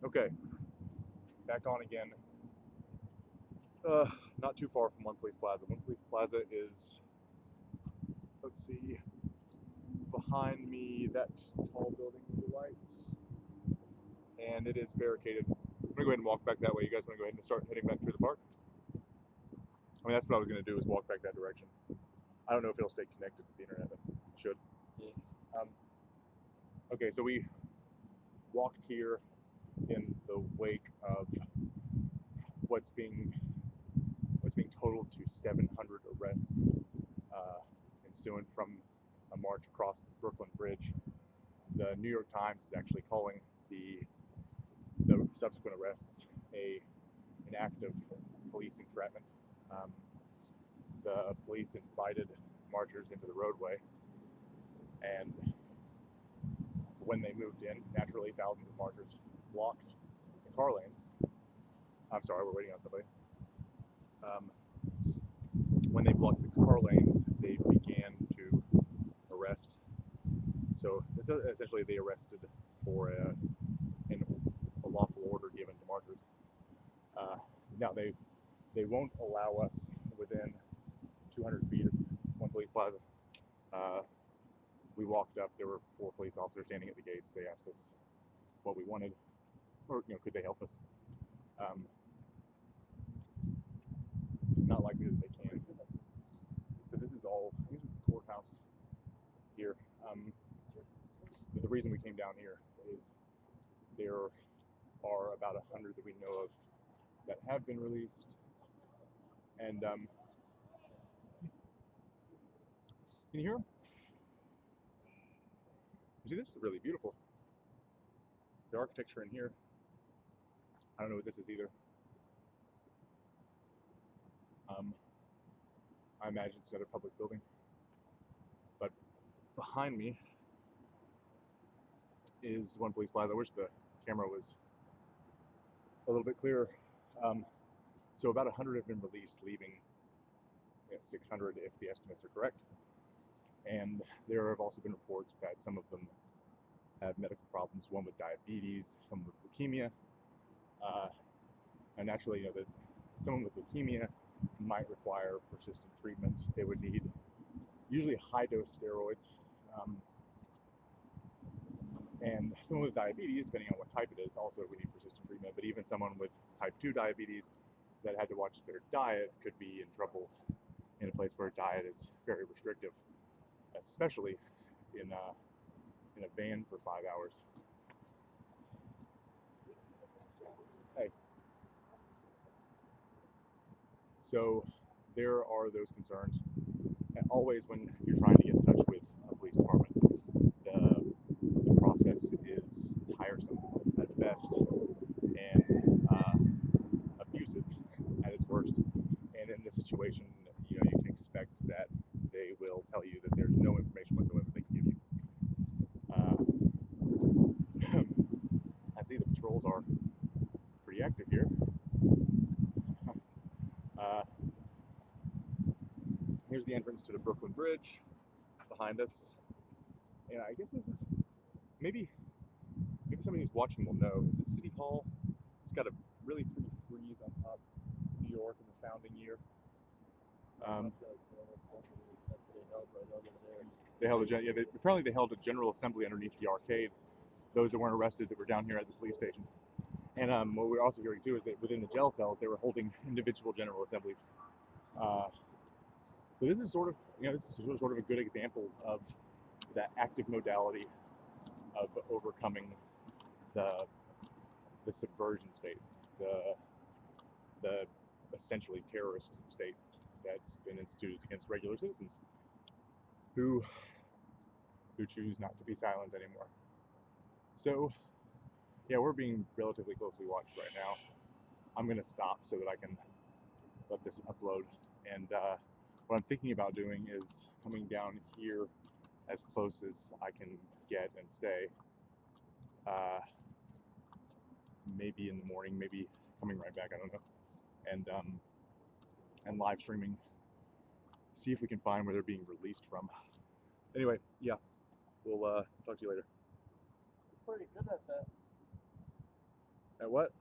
Okay, back on again. Not too far from One Police Plaza. One Police Plaza is, let's see, behind me, that tall building with the lights, and it is barricaded. I'm gonna go ahead and walk back that way. You guys wanna go ahead and start heading back through the park? I mean, that's what I was gonna do, is walk back that direction. I don't know if it'll stay connected to the internet, but it should. Yeah. Um, okay, so we walked here in the wake of what's being what's being totaled to 700 arrests uh, ensuing from a march across the Brooklyn Bridge. The New York Times is actually calling the subsequent arrests an act of police entrapment. Um, the police invited marchers into the roadway, and when they moved in, naturally thousands of marchers blocked the car lane. I'm sorry, we're waiting on somebody. Um, when they blocked the car lanes, they began to arrest. So essentially, they arrested for a lawful order given to marchers. Uh, Now they won't allow us within 200 feet of One Police Plaza. Uh, we walked up. There were 4 police officers standing at the gates. They asked us what we wanted, or could they help us? Um, Not likely that they can. So this is the courthouse here. The reason we came down here is there are about 100 that we know of that have been released, and can you hear them? See, this is really beautiful. The architecture in here. I don't know what this is either. Um, I imagine it's another public building. But behind me is One Police Plaza. I wish the camera was a little bit clearer. Um, so about 100 have been released, leaving 600 if the estimates are correct. And there have also been reports that some of them have medical problems, one with diabetes, some with leukemia. And naturally, that someone with leukemia might require persistent treatment. They would need usually high dose steroids. And someone with diabetes, depending on what type it is, also would need persistent treatment. But even someone with type 2 diabetes that had to watch their diet could be in trouble in a place where diet is very restrictive, especially in a van for 5 hours. Hey, so there are those concerns. And always, when you're trying to get in touch with a police department, the process is tiresome at best and abusive at its worst. And in this situation, you can expect that they will tell you that there's no information whatsoever they can give you. I see the patrols are pretty active here. Uh, Here's the entrance to the Brooklyn Bridge behind us, and I guess this is maybe somebody who's watching will know. Is this City Hall? It's got a really pretty frieze on top. New York in the founding year. Apparently they held a general assembly underneath the arcade. Those that weren't arrested that were down here at the police station. And what we're also hearing too is that within the jail cells they were holding individual general assemblies. Uh, so this is sort of a good example of the active modality of overcoming the the subversion state, the the essentially terrorist state that's been instituted against regular citizens who choose not to be silent anymore. So yeah, we're being relatively closely watched right now. I'm gonna stop so that I can let this upload. And what I'm thinking about doing is coming down here as close as I can get and stay. Uh, Maybe in the morning, maybe coming right back. I don't know. And live streaming. See if we can find where they're being released from. Anyway, yeah, we'll talk to you later. Pretty good at that. At what?